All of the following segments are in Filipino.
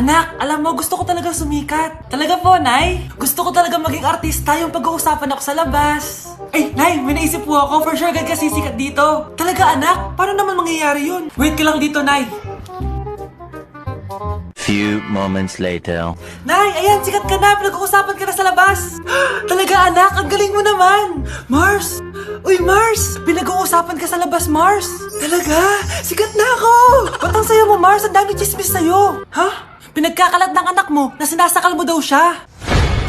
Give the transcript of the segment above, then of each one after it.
Anak, alam mo, gusto ko talagang sumikat. Talaga po, Nay? Gusto ko talagang maging artista yung pag-uusapan ako sa labas. Ay, Nay, may naisip po ako. For sure, agad ka sisikat dito. Talaga, anak? Paano naman mangyayari yun? Wait ka lang dito, Nay. Few moments later. Nay, ayan, sikat ka na. Pinag-uusapan ka na sa labas. Talaga, anak, ang galing mo naman. Mars! Uy, Mars! Pinag-uusapan ka sa labas, Mars. Talaga? Sikat na ako! Ba't ang sayo mo, Mars? Ang dami chismis sa'yo. Ha? Pinagkakalat ng anak mo na sinasakal mo daw siya.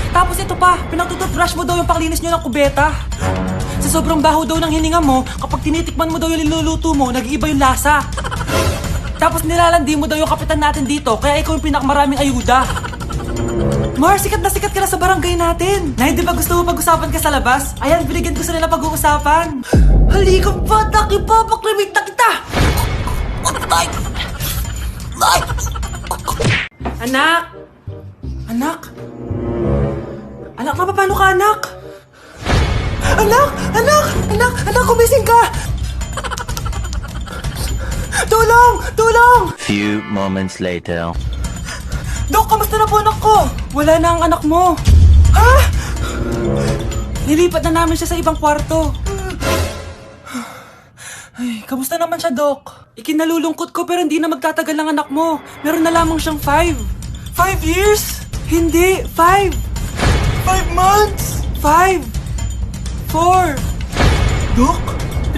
Tapos ito pa, pinagtututbrush mo daw yung paklinis nyo ng kubeta. Sa sobrang baho daw ng hininga mo, kapag tinitikman mo daw yung niluluto mo, nag-iiba yung lasa. Tapos nilalandi mo daw yung kapitan natin dito, kaya ikaw yung pinakamaraming ayuda. Mars, sikat ka na sa barangay natin. Nay, di ba gusto mo pag-usapan ka sa labas? Ayan, binigyan ko sila pag-uusapan. Halika pa, paklimit na kita. Anak! Anak! Anak, paano ka, anak? Anak, kumising ka! Tulong! Few moments later. Dok, kamusta na po anak ko? Wala na ang anak mo. Ha? Nilipat na namin siya sa ibang kwarto. Ay, kamusta naman siya, Dok? Ikinalulungkot ko pero hindi na magtatagal ang anak mo. Meron na lamang siyang 5. 5 years? Hindi, 5. 5 months? 5. 4. Dok?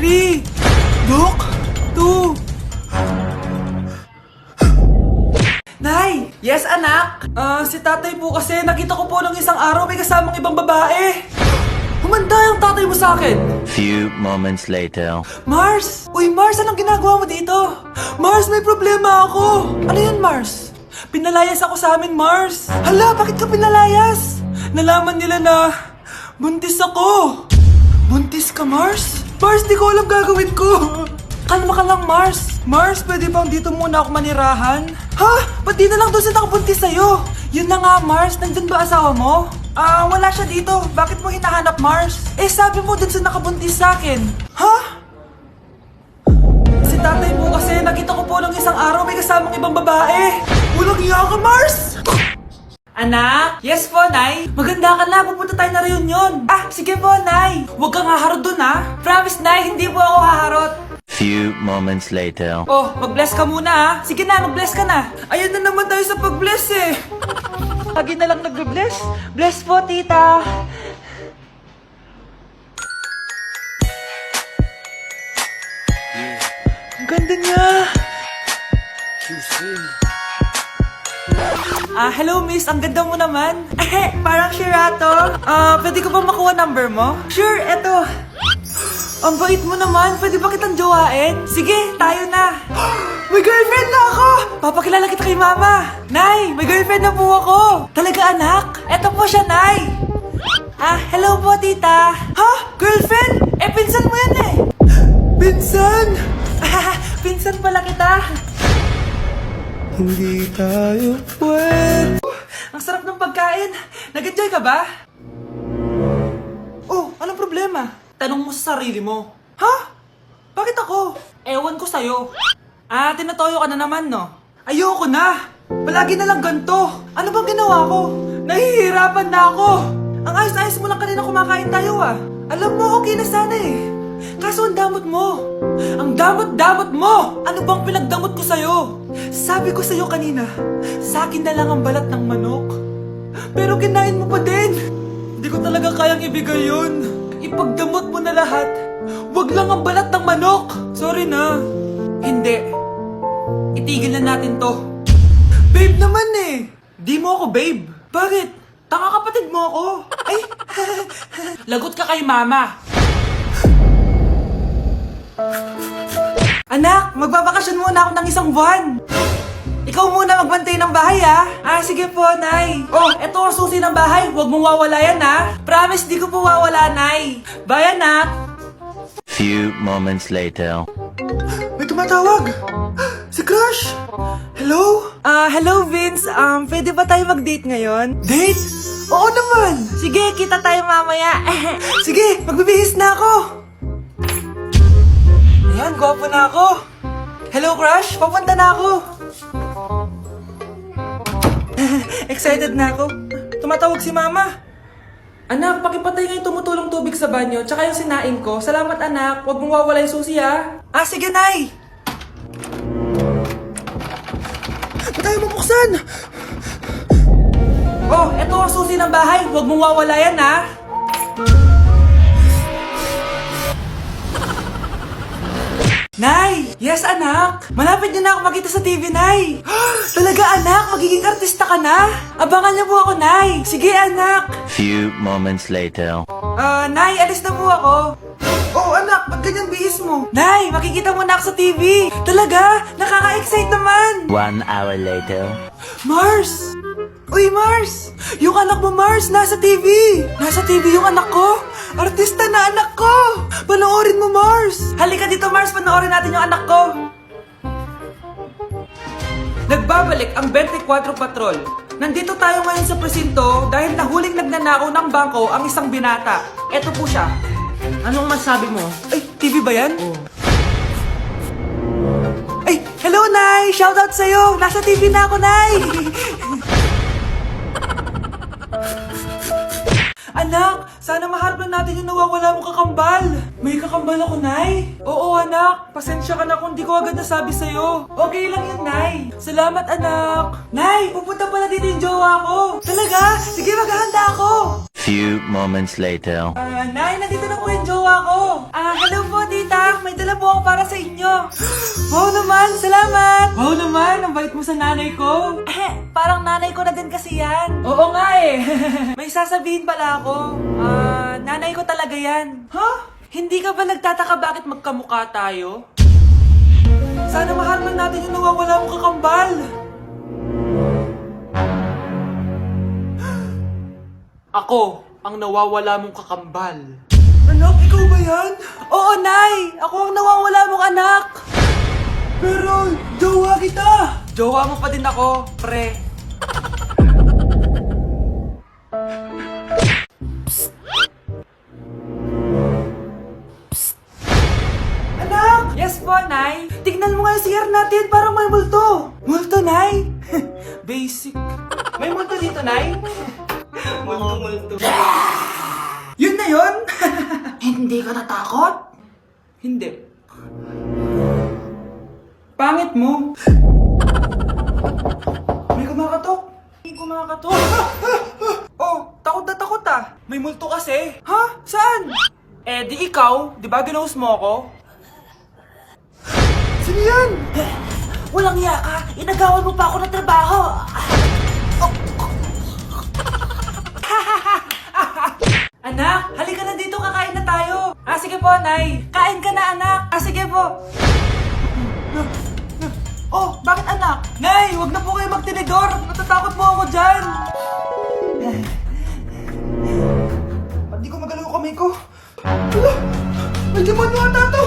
3. Dok? 2. Nay! Yes, anak? Si tatay po kasi nakita ko po ng isang araw may kasamang ibang babae. Humanda yung tatay mo sa akin. Few moments later. Mars! Uy, Mars, anong ginagawa mo dito? Mars, may problema ako. Ano yan, Mars? Pinalayas ako sa amin, Mars. Hala, bakit ka pinalayas? Nalaman nila na buntis ako. Buntis ka, Mars? Mars, di ko alam gagawin ko. Kalma ka lang, Mars. Mars, pwede bang dito muna ako manirahan? Ha? Ba't di na lang doon sa nakabuntis sa'yo? Yun na nga, Mars. Nandun ba asawa mo? Wala siya dito. Bakit mo hinahanap, Mars? Eh, sabi mo dun sa nakabuntis sa'kin. Ha? Si tatay mo kasi nakita ko po ng isang araw may kasamang ibang babae. Walang iya ka, Mars! Anak? Yes po, Nay. Maganda ka na. Pupunta tayo na reunion. Sige po, Nay. Huwag kang haharot dun, ha? Promise, Nay. Hindi po ako haharot. Few moments later. Oh, mag-bless ka muna, ha? Sige na, mag-bless ka na. Ayun na naman tayo sa pag-bless, eh. Lagi na lang nag-bless. Bless po, tita. Ang ganda niya. Hello, miss. Ang ganda mo naman. Parang Shirato. Pwede ko ba makuha number mo? Sure, eto. Ang bait mo naman. Pwede ba kitang jowain? Sige, tayo na. May girlfriend na ako! Papakilala kita kay mama. Nay, may girlfriend na po ako. Talaga, anak? Eto po siya, Nay. Hello po, tita. Ha? Girlfriend? Pinsan mo yan eh. Pinsan? Pinsan pala kita. Hindi tayo pwede. Ang sarap ng pagkain. Nag-enjoy ka ba? Oh, anong problema? Tanong mo sa sarili mo. Ha? Bakit ako? Ewan ko sa'yo. Tinatoyo ka na naman, no? Ayoko na! Palagi na lang ganito. Ano bang ginawa ko? Nahihirapan na ako. Ang ayos-ayos mo lang kanina kumakain tayo, Alam mo, okay na sana eh. Kaso ang damot mo. Ang damot-damot mo! Ano bang pinagdamot ko sa'yo? Sabi ko sa'yo kanina, sa akin na lang ang balat ng manok. Pero kinain mo pa din. Hindi ko talaga kayang ibigay yun. Ipagdamot mo na lahat. Wag lang ang balat ng manok. Sorry na. Hindi. Itigil na natin to. Babe naman eh. Di mo ako babe. Bakit? Tanga kapatid mo ako. Ay. Lagot ka kay mama. Anak, magbabakasyon muna ako ng isang buwan. Ikaw muna magbantay ng bahay, sige po, Nay. Oh, eto ang susi ng bahay. Huwag mong wawala yan, Promise, di ko po wawala, Nay. Bye, anak. Few moments later. May tumatawag. Si Crush. Hello? Hello, Vince. Pwede ba tayo mag-date ngayon? Date? Oo naman. Sige, kita tayo mamaya. Sige, magbibihis na ako. Ayan, gwapo na ako. Hello, Crush. Papunta na ako. Excited na ako. Tumatawag si Mama. Anak, pakipatay nga yung tumutulong tubig sa banyo, tsaka yung sinaing ko. Salamat anak, huwag mong wawala yung susi ha. Ah, sige Nay! Ba't tayo mabuksan? Oh, eto ang susi ng bahay, huwag mong wawala yan ha. Nay! Yes, anak! Malapit niyo na ako makita sa TV, Nay! Talaga, anak! Magiging artista ka na! Abangan niyo po ako, Nay! Sige, anak! Few moments later. Nay, alis na po ako. Oh, anak! Ba't ganyan bihis mo? Nay, makikita mo na ako sa TV! Talaga! Nakaka-excite naman! 1 hour later. Mars! Uy, Mars! Yung anak mo, Mars, nasa TV! Nasa TV yung anak ko! Artista na anak ko! Panoorin mo, Mars! Halika dito, Mars, panoorin natin yung anak ko! Nagbabalik ang 24 Patrol. Nandito tayo ngayon sa presinto dahil nahuling nagnanakaw ng bangko ang isang binata. Eto po siya. Anong masabi mo? Ay, TV ba yan? Ay, hello, Nay! Shoutout sa'yo! Nasa TV na ako, Nay! Anak, sana maharap lang natin yung nawawala mong kakambal. May kakambal ako, Nay. Oo, anak. Pasensya ka na kung di ko agad nasabi sa'yo. Okay lang yun, Nay. Salamat, anak. Nay, pupunta pala dito yung jowa ko. Talaga? Sige, maghahanda ako. Few moments later. Nay, nandito na po yung jowa ko. Hello po, tita. May dala po ako para sa inyo. Wow naman, salamat. Wow naman, ang bait mo sa nanay ko. Parang nanay ko na din kasi yan. Oo nga eh. May sasabihin pala ako. Nanay ko talaga yan. Ha? Hindi ka ba nagtataka bakit magkamukha tayo? Sana maharman natin yung nawawala mong kakambal. Ako, ang nawawala mong kakambal. Anak, ikaw ba yan? Oo, Nay! Ako ang nawawala mong anak! Pero, jowa kita! Jowa mo pa din ako, pre. Psst. Psst. Anak! Yes po, Nay. Tignan mo nga yung CR natin, parang may multo. Multo, Nay? Basic. May multo dito, Nay? Multo. Yun na yun? Hindi ka natakot? Hindi. Pangit mo. May kumakatok. May kumakatok. Oh, takot na takot ah. May multo kasi. Ha? Saan? Eh, di ikaw. Di ba ginose mo ako? Sino yan? Walang iya ka. Inagawan mo pa ako ng trabaho. Anak, halika na dito, kakain na tayo. Sige po, Nay. Kain ka na, anak. Sige po. Oh, bakit anak? Nay, wag na po kayo magtinidor. Natatakot po ako dyan. Hindi ko magalaw ang kamay ko. Hala, may demon ata to.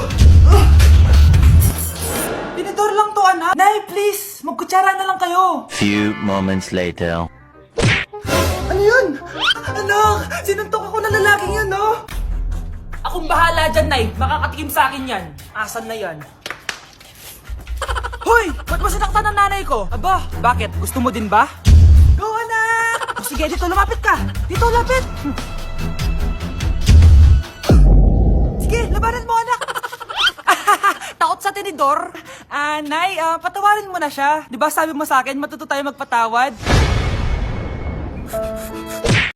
Tinidor lang to, anak. Nay, please, magkutsara na lang kayo. Few moments later. Ano yun? Anak, sinuntok ako ng lalaking yun, no? Akong bahala dyan, Nay. Makakatikim sa akin yan. Asan na yan? Hoy! Ba't mo sinaktan ng nanay ko? Aba, bakit? Gusto mo din ba? Go, anak! O sige, dito, lumapit ka! Dito, lapit! Sige, labanan mo, anak! Takot sa tinidor? Nay, patawarin mo na siya. Di ba sabi mo sa akin, matuto tayo magpatawad?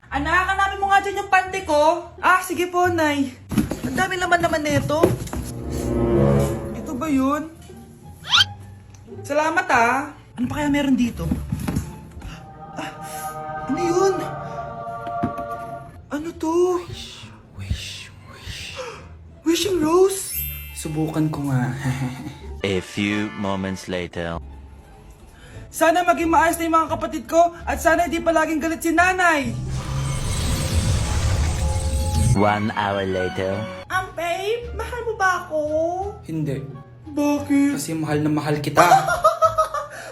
Anak, hanapin mo nga dyan yung pante ko. Sige po, Nay. Ang dami naman nito. Ito ba yun? Salamat Ano pa kaya meron dito? Ano yun? Ano to? Wishing rose? Subukan ko nga. A few moments later. Sana maging maayos na yung mga kapatid ko at sana hindi palaging galit si nanay. 1 hour later. Babe, mahal mo ba ako? Hindi. Bakit? Kasi mahal na mahal kita.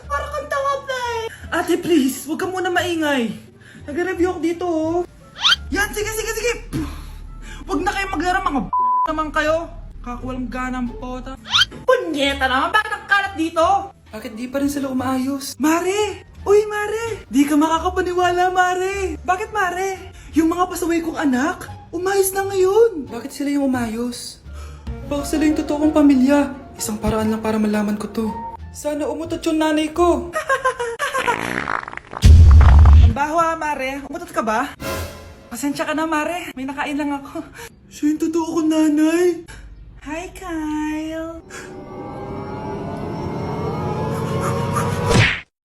Parang kang tawa, babe. Ate, please, huwag ka muna maingay. Nag-review ako dito, oh. Yan, sige. Huwag na kayo maglaro, mga naman kayo. Kakawalang ganang pota. Punyeta naman, bakit nakakalat dito? Bakit di pa rin sila umaayos? Mare, Uy, Mare! Di ka makakapaniwala, Mare! Bakit, Mare? Yung mga pasaway kong anak, umayos na ngayon. Bakit sila yung umayos? Baka sila yung totoong pamilya. Isang paraan lang para malaman ko to. Sana umutot yung nanay ko. Ang baho Mare. Umutot ka ba? Pasensya ka na, Mare. May nakain lang ako. Siya yung totoo ko, nanay. Hi, Kyle.